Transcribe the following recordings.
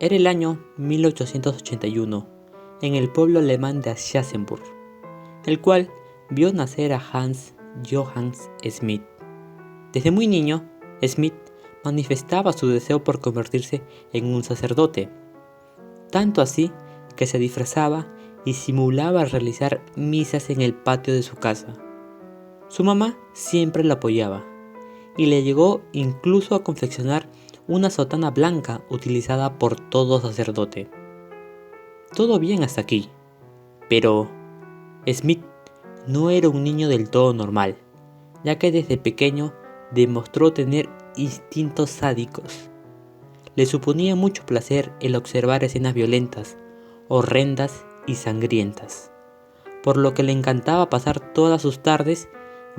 Era el año 1881, en el pueblo alemán de Aschaffenburg, el cual vio nacer a Hans Johann Schmidt. Desde muy niño, Schmidt manifestaba su deseo por convertirse en un sacerdote, tanto así que se disfrazaba y simulaba realizar misas en el patio de su casa. Su mamá siempre lo apoyaba y le llegó incluso a confeccionar una sotana blanca utilizada por todo sacerdote. Todo bien hasta aquí, pero Schmidt no era un niño del todo normal, ya que desde pequeño demostró tener instintos sádicos. Le suponía mucho placer el observar escenas violentas, horrendas y sangrientas, por lo que le encantaba pasar todas sus tardes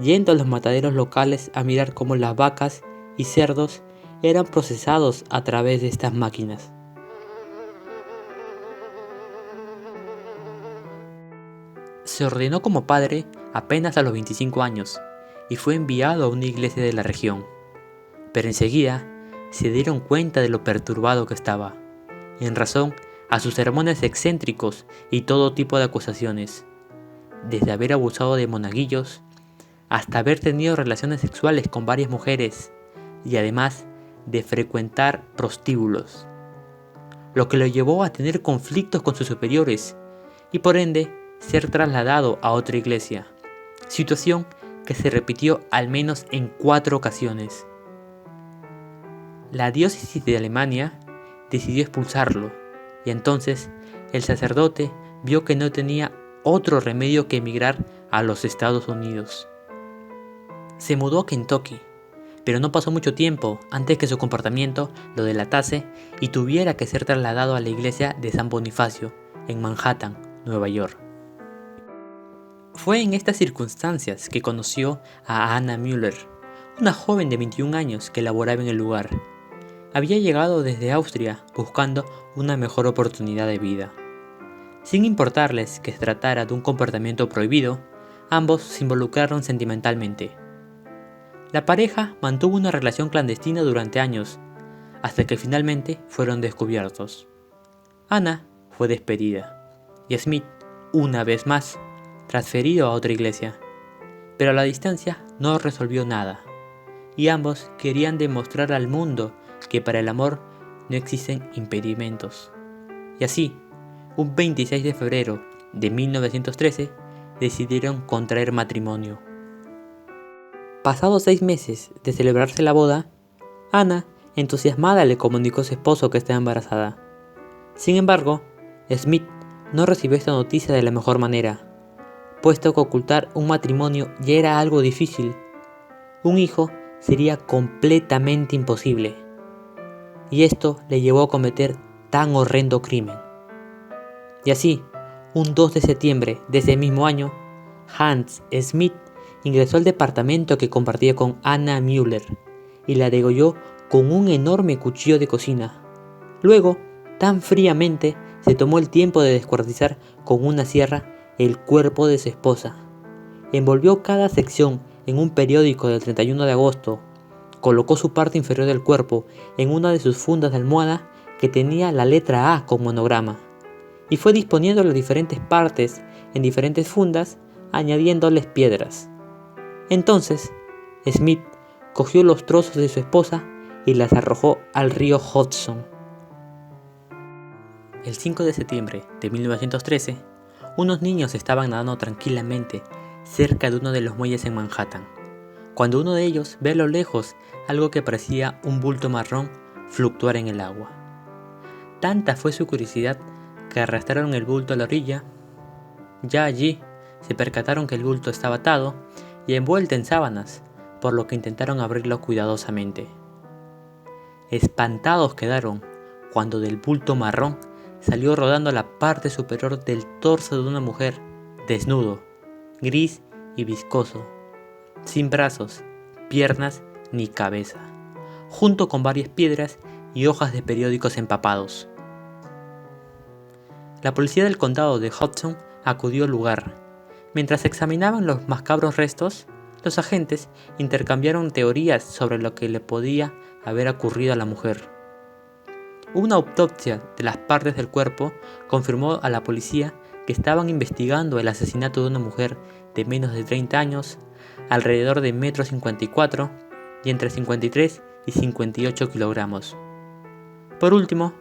yendo a los mataderos locales a mirar cómo las vacas y cerdos eran procesados a través de estas máquinas. Se ordenó como padre apenas a los 25 años y fue enviado a una iglesia de la región, pero enseguida se dieron cuenta de lo perturbado que estaba, en razón a sus sermones excéntricos y todo tipo de acusaciones, desde haber abusado de monaguillos hasta haber tenido relaciones sexuales con varias mujeres y además de frecuentar prostíbulos, lo que lo llevó a tener conflictos con sus superiores y por ende ser trasladado a otra iglesia, situación que se repitió al menos en 4 ocasiones. La diócesis de Alemania decidió expulsarlo y entonces el sacerdote vio que no tenía otro remedio que emigrar a los Estados Unidos. Se mudó a Kentucky, pero no pasó mucho tiempo antes que su comportamiento lo delatase y tuviera que ser trasladado a la iglesia de San Bonifacio en Manhattan, Nueva York. Fue en estas circunstancias que conoció a Anna Müller, una joven de 21 años que laboraba en el lugar. Había llegado desde Austria buscando una mejor oportunidad de vida. Sin importarles que se tratara de un comportamiento prohibido, ambos se involucraron sentimentalmente. La pareja mantuvo una relación clandestina durante años, hasta que finalmente fueron descubiertos. Anna fue despedida y Schmidt, una vez más, transferido a otra iglesia. Pero la distancia no resolvió nada, y ambos querían demostrar al mundo que para el amor no existen impedimentos. Y así, un 26 de febrero de 1913, decidieron contraer matrimonio. Pasados 6 meses de celebrarse la boda, Anna, entusiasmada, le comunicó a su esposo que estaba embarazada. Sin embargo, Schmidt no recibió esta noticia de la mejor manera, puesto que ocultar un matrimonio ya era algo difícil. Un hijo sería completamente imposible, y esto le llevó a cometer tan horrendo crimen. Y así, un 2 de septiembre de ese mismo año, Hans Schmidt ingresó al departamento que compartía con Anna Müller y la degolló con un enorme cuchillo de cocina. Luego, tan fríamente, se tomó el tiempo de descuartizar con una sierra el cuerpo de su esposa. Envolvió cada sección en un periódico del 31 de agosto, colocó su parte inferior del cuerpo en una de sus fundas de almohada que tenía la letra A como monograma, y fue disponiendo las diferentes partes en diferentes fundas, añadiéndoles piedras. Entonces, Schmidt cogió los trozos de su esposa y las arrojó al río Hudson. El 5 de septiembre de 1913, unos niños estaban nadando tranquilamente cerca de uno de los muelles en Manhattan, cuando uno de ellos ve a lo lejos algo que parecía un bulto marrón fluctuar en el agua. Tanta fue su curiosidad que arrastraron el bulto a la orilla. Ya allí, se percataron que el bulto estaba atado y envuelto en sábanas, por lo que intentaron abrirlo cuidadosamente. Espantados quedaron cuando del bulto marrón salió rodando la parte superior del torso de una mujer, desnudo, gris y viscoso, sin brazos, piernas ni cabeza, junto con varias piedras y hojas de periódicos empapados. La policía del condado de Hudson acudió al lugar. Mientras examinaban los macabros restos, los agentes intercambiaron teorías sobre lo que le podía haber ocurrido a la mujer. Una autopsia de las partes del cuerpo confirmó a la policía que estaban investigando el asesinato de una mujer de menos de 30 años, alrededor de 1,54 m y entre 53 y 58 kilogramos. Por último,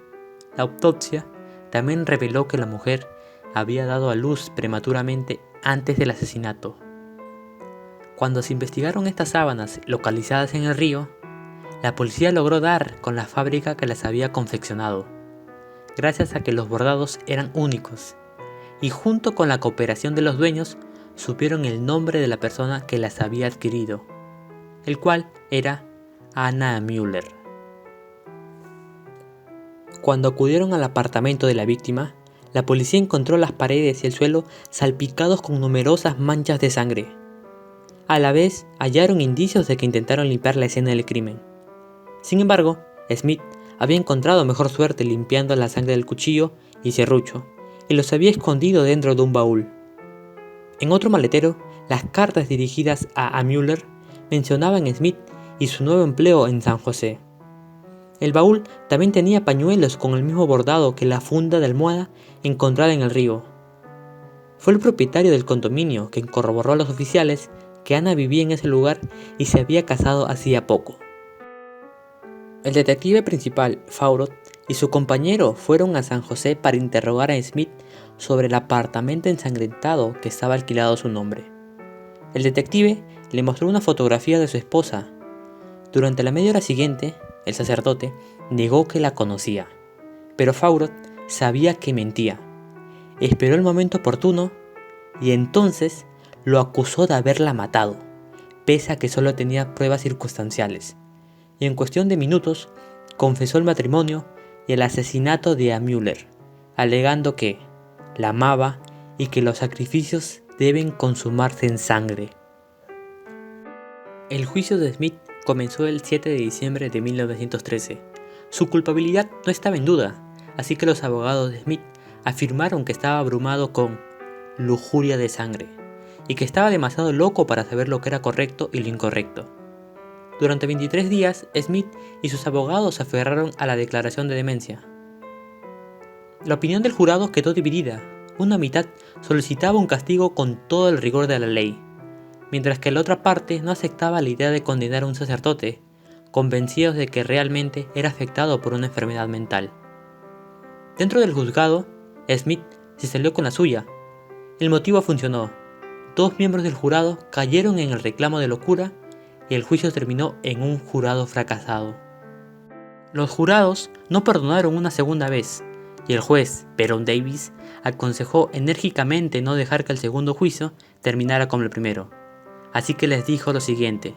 la autopsia también reveló que la mujer había dado a luz prematuramente antes del asesinato. Cuando se investigaron estas sábanas localizadas en el río, la policía logró dar con la fábrica que las había confeccionado, gracias a que los bordados eran únicos, y junto con la cooperación de los dueños, supieron el nombre de la persona que las había adquirido, el cual era Anna Müller. Cuando acudieron al apartamento de la víctima, la policía encontró las paredes y el suelo salpicados con numerosas manchas de sangre. A la vez, hallaron indicios de que intentaron limpiar la escena del crimen. Sin embargo, Smith había encontrado mejor suerte limpiando la sangre del cuchillo y serrucho, y los había escondido dentro de un baúl. En otro maletero, las cartas dirigidas a Müller mencionaban a Smith y su nuevo empleo en San José. El baúl también tenía pañuelos con el mismo bordado que la funda de almohada encontrada en el río. Fue el propietario del condominio quien corroboró a los oficiales que Anna vivía en ese lugar y se había casado hacía poco. El detective principal, Faurot, y su compañero fueron a San José para interrogar a Smith sobre el apartamento ensangrentado que estaba alquilado a su nombre. El detective le mostró una fotografía de su esposa. Durante la media hora siguiente, el sacerdote negó que la conocía, pero Faurot sabía que mentía. Esperó el momento oportuno y entonces lo acusó de haberla matado, pese a que solo tenía pruebas circunstanciales, y en cuestión de minutos confesó el matrimonio y el asesinato de Anna Müller, alegando que la amaba y que los sacrificios deben consumarse en sangre. El juicio de Smith comenzó el 7 de diciembre de 1913. Su culpabilidad no estaba en duda, así que los abogados de Smith afirmaron que estaba abrumado con lujuria de sangre y que estaba demasiado loco para saber lo que era correcto y lo incorrecto. Durante 23 días, Smith y sus abogados se aferraron a la declaración de demencia. La opinión del jurado quedó dividida. Una mitad solicitaba un castigo con todo el rigor de la ley, mientras que la otra parte no aceptaba la idea de condenar a un sacerdote, convencidos de que realmente era afectado por una enfermedad mental. Dentro del juzgado, Smith se salió con la suya. El motivo funcionó. 2 miembros del jurado cayeron en el reclamo de locura y el juicio terminó en un jurado fracasado. Los jurados no perdonaron una segunda vez, y el juez, Baron Davis, aconsejó enérgicamente no dejar que el segundo juicio terminara como el primero. Así que les dijo lo siguiente: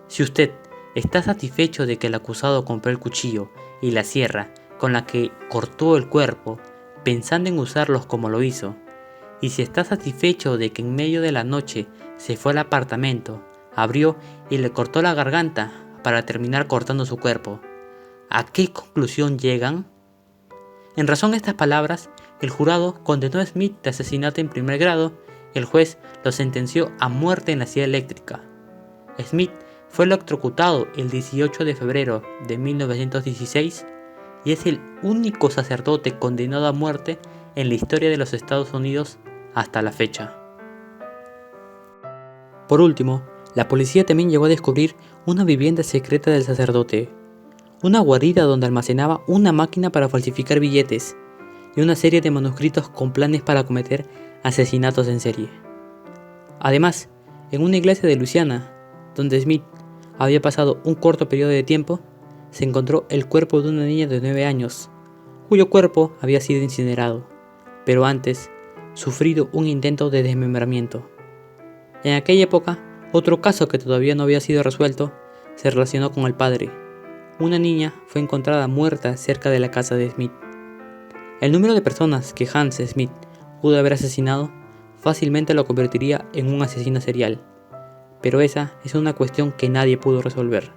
si usted está satisfecho de que el acusado compró el cuchillo y la sierra con la que cortó el cuerpo, pensando en usarlos como lo hizo, y si está satisfecho de que en medio de la noche se fue al apartamento, abrió y le cortó la garganta para terminar cortando su cuerpo, ¿a qué conclusión llegan? En razón a estas palabras, el jurado condenó a Smith de asesinato en primer grado y el juez lo sentenció a muerte en la silla eléctrica. Smith fue electrocutado el 18 de febrero de 1916 y es el único sacerdote condenado a muerte en la historia de los Estados Unidos hasta la fecha. Por último, la policía también llegó a descubrir una vivienda secreta del sacerdote, una guarida donde almacenaba una máquina para falsificar billetes y una serie de manuscritos con planes para cometer asesinatos en serie. Además, en una iglesia de Luisiana, donde Smith había pasado un corto periodo de tiempo, se encontró el cuerpo de una niña de 9 años, cuyo cuerpo había sido incinerado, pero antes sufrido un intento de desmembramiento. En aquella época, otro caso que todavía no había sido resuelto se relacionó con el padre. Una niña fue encontrada muerta cerca de la casa de Smith. El número de personas que Hans Smith pudo haber asesinado fácilmente lo convertiría en un asesino serial, pero esa es una cuestión que nadie pudo resolver.